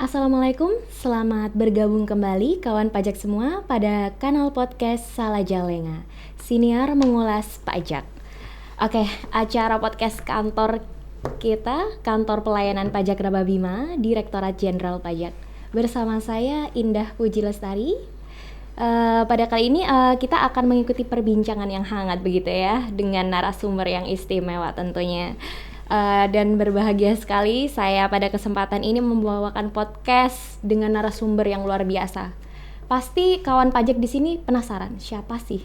Assalamualaikum, selamat bergabung kembali kawan pajak semua pada kanal podcast Salajalenga, siniar mengulas pajak. Oke, acara podcast kantor kita, Kantor Pelayanan Pajak Rababima, Direktorat Jenderal Pajak. Bersama saya Indah Puji Lestari. Pada kali ini kita akan mengikuti perbincangan yang hangat begitu ya, dengan narasumber yang istimewa tentunya. Dan berbahagia sekali saya pada kesempatan ini membawakan podcast dengan narasumber yang luar biasa. Pasti kawan pajak di sini penasaran siapa sih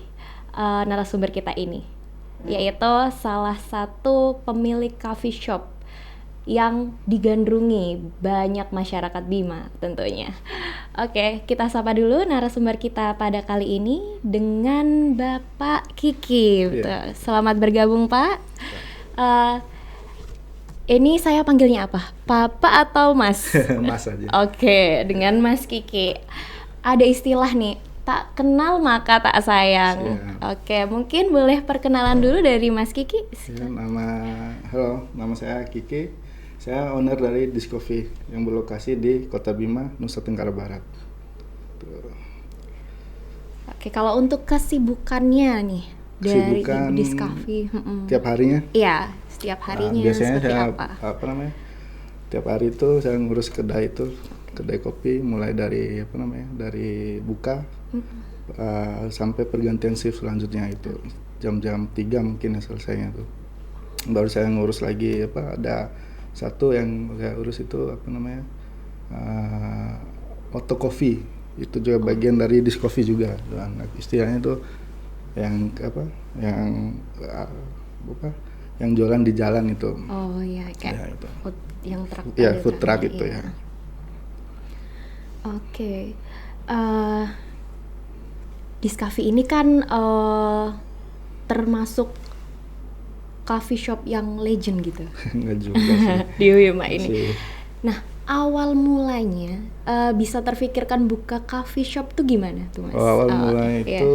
narasumber kita ini, yaitu salah satu pemilik coffee shop yang digandrungi banyak masyarakat Bima tentunya. Oke, kita sapa dulu narasumber kita pada kali ini dengan Bapak Kiki. Iya. Selamat bergabung Pak. Ini saya panggilnya apa? Papa atau Mas? Mas aja. Oke, dengan Mas Kiki. Ada istilah nih, tak kenal maka tak sayang. Siap. Oke, mungkin boleh perkenalan dulu dari Mas Kiki? Ya, halo, nama saya Kiki. Saya owner dari Discovery yang berlokasi di Kota Bima, Nusa Tenggara Barat. Tuh. Oke, kalau untuk kesibukannya nih dari Kesibukan Discovery, Tiap harinya. iya, setiap harinya Biasanya seperti saya apa? Tiap hari itu saya ngurus kedai kopi, mulai dari dari buka sampai pergantian shift selanjutnya itu jam-jam 3 mungkin ya selesainya tuh. Baru saya ngurus lagi ada satu yang saya urus itu Auto Coffee, itu juga bagian dari Discovery juga. Dan istilahnya itu yang yang jualan di jalan itu. Oh iya, kayak Ya, itu. yang truk. Ya, ada food truck truknya, itu iya. ya. Oke, Discovery ini kan termasuk coffee shop yang legend gitu Enggak juga sih. di Bima ini. Masih- Nah, awal mulanya bisa terfikirkan buka coffee shop tuh gimana tuh Mas? awal mulai iya. itu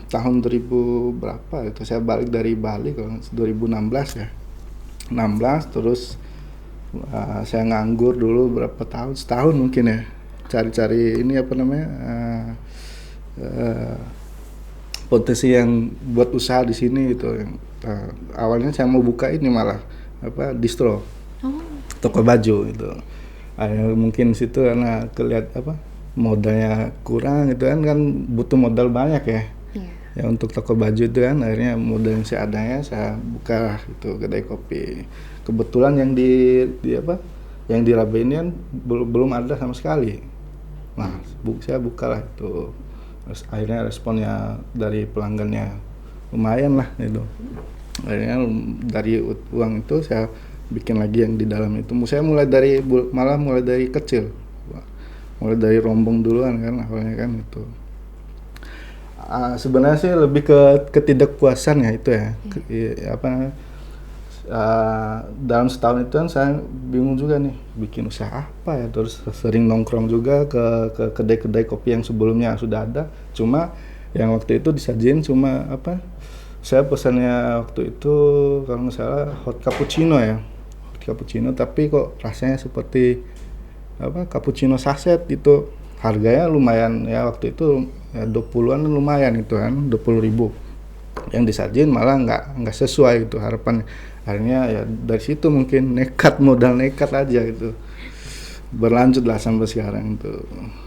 tahun 2000 berapa itu saya balik dari Bali kalau 2016 ya. 16 terus saya nganggur dulu berapa tahun, setahun mungkin ya. Cari-cari ini potensi yang buat usaha di sini gitu. Awalnya saya mau buka ini malah distro, Oh, toko baju gitu. Mungkin situ karena modalnya kurang gitu kan butuh modal banyak ya. iya. Ya untuk toko baju itu kan akhirnya modal yang seadanya saya buka itu kedai kopi. Kebetulan yang yang di Rabe ini kan belum ada sama sekali. Nah, saya buka lah itu. Terus akhirnya responnya dari pelanggannya lumayan lah gitu. Akhirnya dari uang itu saya bikin lagi yang di dalam itu. Saya mulai dari kecil. Mulai dari rombong duluan kan awalnya kan itu. Sebenarnya sih lebih ke ketidakpuasan ya itu ya. Dalam setahun itu kan saya bingung juga nih bikin usaha apa ya, terus sering nongkrong juga ke kedai-kedai kopi yang sebelumnya sudah ada, cuma yang waktu itu disajin cuma saya pesannya waktu itu kalau nggak salah hot cappuccino tapi kok rasanya seperti cappuccino saset itu. Harganya lumayan ya waktu itu ya 20-an lumayan itu kan, 20.000. Yang disajin malah nggak sesuai gitu harapan. Akhirnya ya dari situ mungkin modal nekat aja gitu. Berlanjut lah sampai sekarang itu.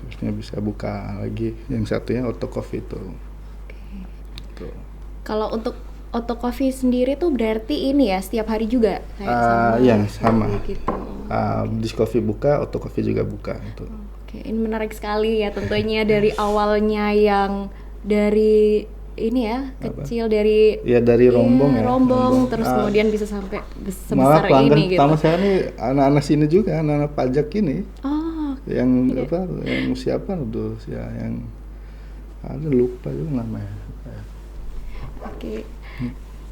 Akhirnya bisa buka lagi yang satunya Auto Coffee itu. Tuh. Kalau untuk Auto Coffee sendiri tuh berarti ini ya setiap hari juga kayak Iya, sama. gitu. Discovery buka, Auto Coffee juga buka itu. Oke, ini menarik sekali ya tentunya dari awalnya yang dari ini ya kecil dari Ya dari rombong ya. rombong terus kemudian bisa sampai Malah sebesar pelanggan ini gitu. pertama saya nih anak-anak sini juga, anak-anak pajak ini. Oh, Yang yang siapa tuh yang ada lupa juga namanya. oke.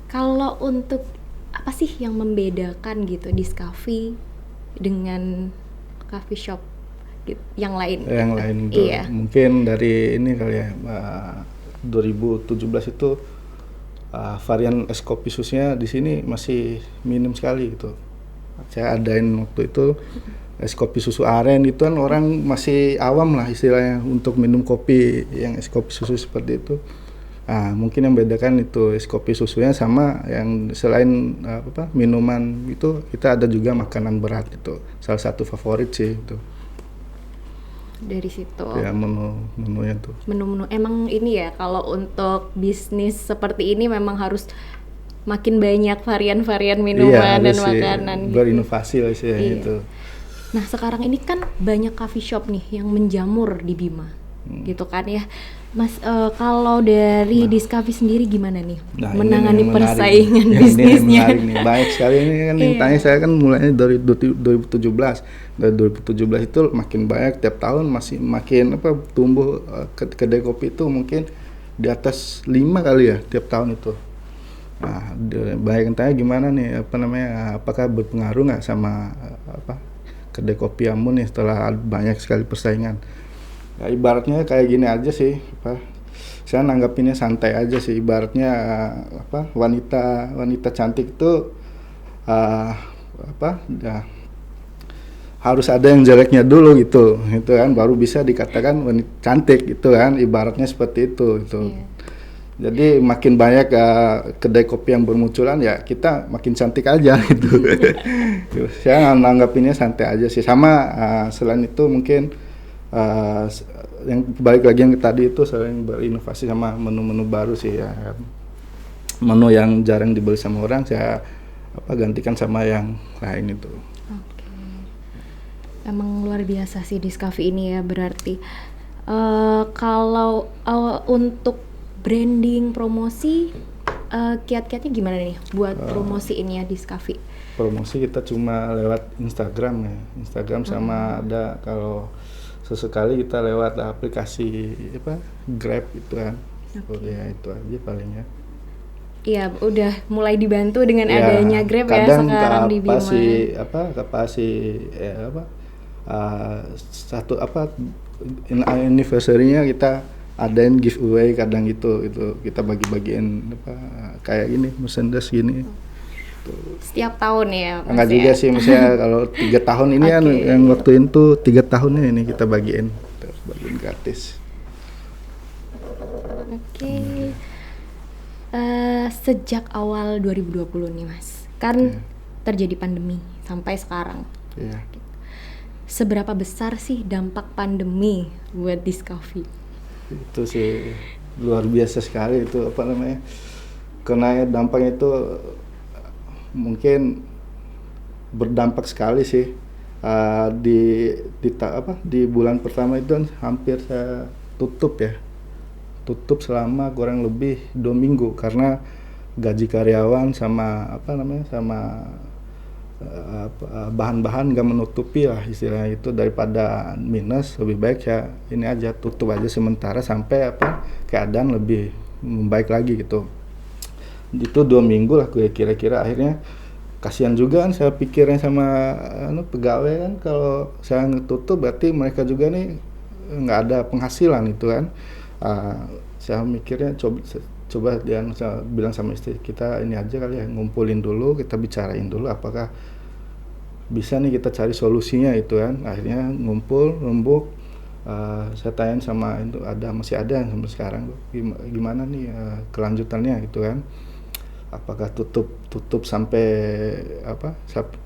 Kalau untuk apa sih yang membedakan gitu Discovery dengan coffee shop gitu, yang lain? Yang lain tuh Iya. mungkin dari ini kali ya 2017 itu varian es kopi susnya di sini masih minim sekali gitu. Saya adain waktu itu es kopi susu aren itu kan orang masih awam lah istilahnya untuk minum kopi yang es kopi susu seperti itu. Nah, mungkin yang bedakan itu es kopi susunya sama yang selain minuman itu kita ada juga makanan berat itu. Salah satu favorit sih itu. Dari situ. Ya menunya tuh. Menu-menu emang ini ya kalau untuk bisnis seperti ini memang harus makin banyak varian-varian minuman dan makanan gitu. Berinovasi lah sih itu. Nah sekarang ini kan banyak coffee shop nih yang menjamur di Bima, gitu kan ya, Mas. Kalau dari Discovery sendiri gimana nih menangani persaingan bisnisnya? Ini baik sekali ini kan tanya saya kan mulainya dari 2017. Dari 2017 itu makin banyak tiap tahun masih makin tumbuh kedai kopi itu mungkin di atas 5 kali ya tiap tahun itu. Nah, banyak yang tanya gimana nih apakah berpengaruh nggak sama kedai kopi Ambon nih setelah banyak sekali persaingan. Ya, ibaratnya kayak gini aja sih, saya nanggapinnya santai aja sih. Ibaratnya wanita cantik itu harus ada yang jeleknya dulu gitu kan, baru bisa dikatakan wanita cantik gitu kan, ibaratnya seperti itu. Jadi makin banyak kedai kopi yang bermunculan ya kita makin cantik aja gitu. Saya nanggapinnya santai aja sih. Sama selain itu mungkin yang balik lagi yang tadi itu selain berinovasi sama menu-menu baru sih ya. Menu yang jarang dibeli sama orang saya gantikan sama yang lain itu. Oke. Emang luar biasa sih Discovery ini ya berarti. Kalau untuk branding, promosi, kiat-kiatnya gimana nih buat promosiinnya Discovery? Promosi kita cuma lewat Instagram ya, Instagram sama ada kalau sesekali kita lewat aplikasi Grab itu kan. Ya itu aja palingnya. Iya, udah mulai dibantu dengan adanya Grab ya sekarang di Bima. Satu anniversary-nya kita adain giveaway kadang itu kita bagi-bagiin kayak gini merchandise gini. Setiap tahun ya? Enggak juga sih, misalnya kalau 3 tahun ini kan yang waktu itu 3 tahunnya ini kita bagiin gratis. Sejak awal 2020 nih Mas, kan terjadi pandemi sampai sekarang. Seberapa besar sih dampak pandemi buat Discovery? Itu sih luar biasa sekali itu karena dampaknya itu mungkin berdampak sekali sih. Di bulan pertama itu kan hampir saya tutup selama kurang lebih 2 minggu karena gaji karyawan sama bahan-bahan nggak menutupi lah istilahnya itu, daripada minus lebih baik ya ini aja tutup aja sementara sampai keadaan lebih membaik lagi gitu. Itu 2 minggu lah kira-kira, akhirnya kasihan juga kan saya pikirnya sama pegawai kan, kalau saya tutup berarti mereka juga nih nggak ada penghasilan itu kan. Saya mikirnya coba dia bilang sama istri kita ini aja kali ya, ngumpulin dulu, kita bicarain dulu apakah bisa nih kita cari solusinya itu kan. Akhirnya ngumpul rembuk, saya tanyain sama itu masih ada yang sampai sekarang gimana nih kelanjutannya gitu kan, apakah tutup sampai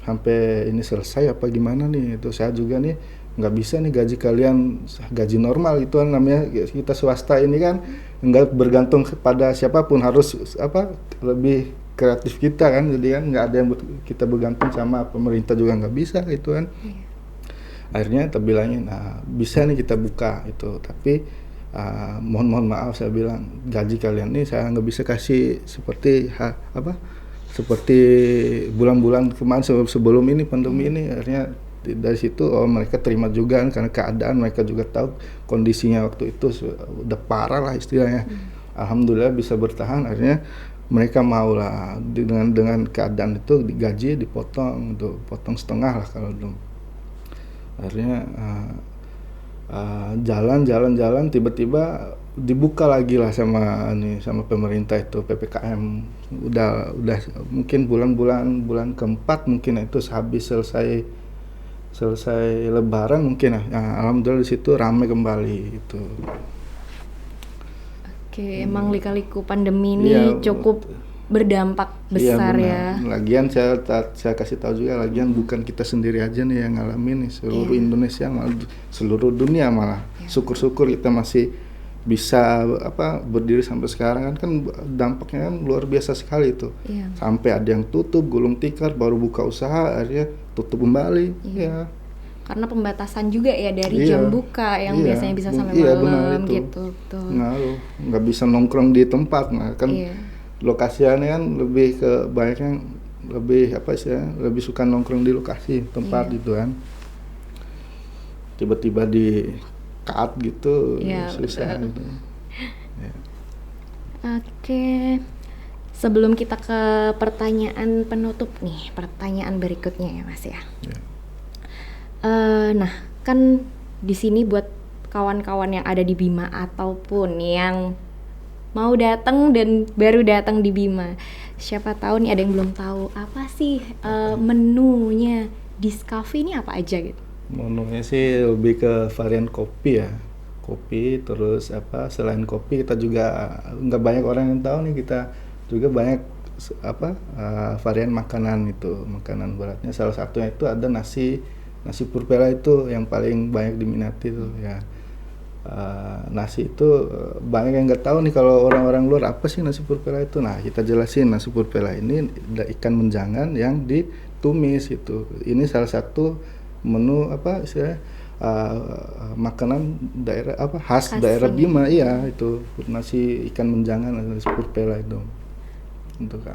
sampai ini selesai apa gimana nih. Itu saya juga nih nggak bisa nih gaji kalian gaji normal itu kan, namanya kita swasta ini kan nggak bergantung kepada siapapun, harus lebih kreatif kita kan, jadi kan nggak ada yang kita bergantung sama pemerintah juga nggak bisa gitu kan. Akhirnya kita bilangin bisa nih kita buka itu, tapi mohon maaf saya bilang gaji kalian nih saya nggak bisa kasih seperti seperti bulan-bulan kemarin sebelum ini pandemi ini. Akhirnya dari situ mereka terima juga kan, karena keadaan mereka juga tahu kondisinya waktu itu udah parah lah istilahnya. Alhamdulillah bisa bertahan, akhirnya mereka mau lah dengan keadaan itu digaji dipotong tuh, potong setengah lah kalau dulu. Akhirnya jalan tiba-tiba dibuka lagi lah sama pemerintah itu PPKM. Udah mungkin bulan keempat mungkin itu habis selesai Lebaran mungkin alhamdulillah di situ ramai kembali itu. Oke, emang lika-liku pandemi ini Iya, cukup berdampak besar iya, ya. Lagian saya kasih tahu juga, lagian bukan kita sendiri aja nih yang ngalamin nih, seluruh Indonesia malah seluruh dunia malah. Syukur-syukur kita masih bisa berdiri sampai sekarang kan dampaknya kan luar biasa sekali itu. Iya. Sampai ada yang tutup, gulung tikar, baru buka usaha akhirnya tutup kembali. Iya. Karena pembatasan juga ya dari Iya. jam buka yang Iya. biasanya bisa sampai Iya, benar malam itu. gitu. Betul. Nggak bisa nongkrong di tempat, nah kan Iya. lokasinya kan lebih ke banyaknya lebih lebih suka nongkrong di lokasi tempat gitu kan. Tiba-tiba di cut gitu, Iya, susah betul. gitu. Ya. Oke. Sebelum kita ke pertanyaan penutup nih, pertanyaan berikutnya ya Mas ya. Ya. Nah, kan di sini buat kawan-kawan yang ada di Bima ataupun yang mau datang dan baru datang di Bima, siapa tahu nih ada yang belum tahu apa sih menunya Discovery ini apa aja gitu. Menunya sih lebih ke varian kopi ya. Kopi terus selain kopi kita juga nggak banyak orang yang tahu nih, kita juga banyak varian makanan itu. Makanan beratnya salah satunya itu ada nasi purpela itu yang paling banyak diminati tuh ya. Nasi itu banyak yang nggak tahu nih kalau orang-orang luar apa sih nasi purpela itu. Nah, kita jelasin nasi purpela ini ikan menjangan yang ditumis itu. Ini salah satu menu makanan daerah khas daerah Bima. Iya, itu nasi ikan menjangan, nasi purpela itu. Untuk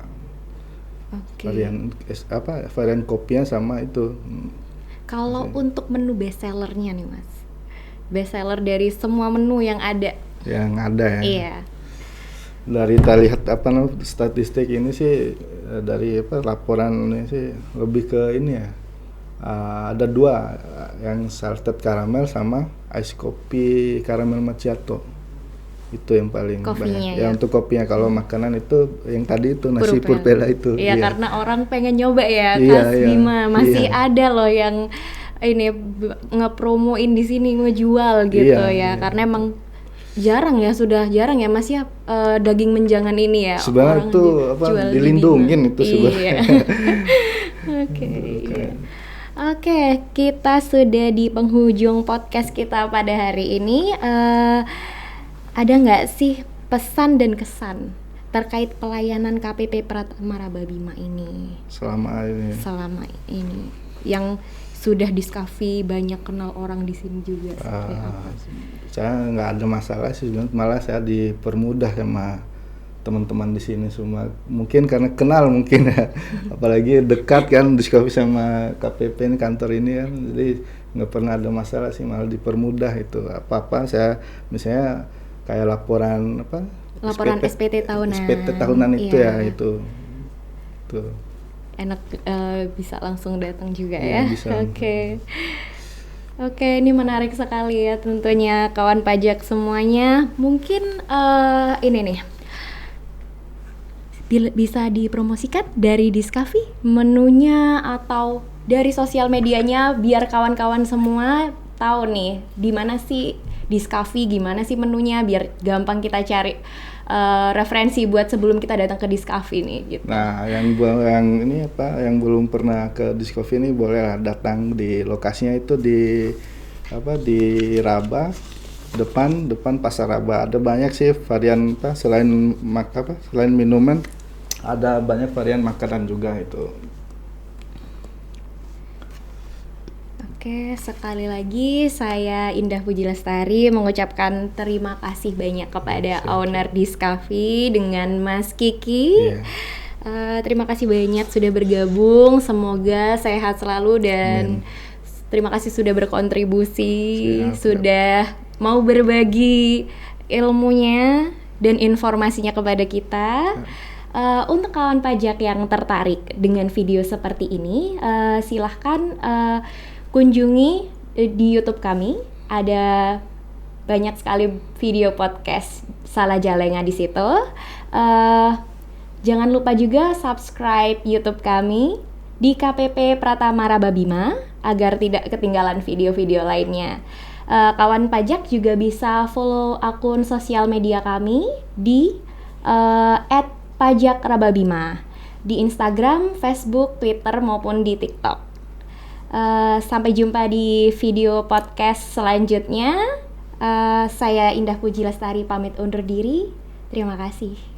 varian kopinya sama itu. Kalau untuk menu best sellernya nih Mas, best seller dari semua menu yang ada ya. Iya. Dari kita lihat statistik ini sih, dari laporan ini sih lebih ke ini ya. Ada 2 yang salted caramel sama ice coffee caramel macchiato. Itu yang paling banyak. Ya, untuk kopinya. Kalau makanan itu yang tadi itu nasi purpela itu. Iya, karena orang pengen nyoba ya khas Bima. Masih ada loh yang ini ngepromoin di sini, ngejual gitu ya. Karena emang sudah jarang ya Mas ya daging menjangan ini ya. Sebenarnya itu dilindungin itu sebenarnya. Oke, kita sudah di penghujung podcast kita pada hari ini. Ada nggak sih pesan dan kesan terkait pelayanan KPP Pratama Raba Bima ini? Selama ini yang sudah Discovery banyak kenal orang di sini juga. Saya nggak ada masalah sih, malah saya dipermudah sama teman-teman di sini semua. Mungkin karena kenal ya. Apalagi dekat kan Discovery sama KPP ini, kantor ini kan. Jadi nggak pernah ada masalah sih, malah dipermudah itu. Apa-apa saya misalnya kayak laporan SPT tahunan itu ya itu. Tuh. Enak bisa langsung datang juga ya. Oke, ini menarik sekali ya tentunya kawan pajak semuanya. Mungkin ini nih bisa dipromosikan dari Discovery menunya atau dari sosial medianya biar kawan-kawan semua tahu nih di mana sih Discovery, gimana sih menunya biar gampang kita cari referensi buat sebelum kita datang ke Discovery nih gitu. Nah, yang belum pernah ke Discovery ini boleh datang di lokasinya itu di Raba, depan Pasar Raba. Ada banyak sih varian selain minuman, ada banyak varian makanan juga itu. Oke, sekali lagi saya Indah Puji Lestari mengucapkan terima kasih banyak kepada owner Discovery dengan Mas Kiki. Terima kasih banyak sudah bergabung, semoga sehat selalu dan terima kasih sudah berkontribusi, sudah mau berbagi ilmunya dan informasinya kepada kita. Untuk kawan pajak yang tertarik dengan video seperti ini, silahkan kunjungi di YouTube kami, ada banyak sekali video podcast Salah Jalenga di situ. Jangan lupa juga subscribe YouTube kami di KPP Pratama Raba Bima. agar tidak ketinggalan video-video lainnya. Kawan pajak juga bisa follow akun sosial media kami di @pajakrababima di Instagram, Facebook, Twitter maupun di TikTok. Sampai jumpa di video podcast selanjutnya. Saya Indah Puji Lestari pamit undur diri. Terima kasih.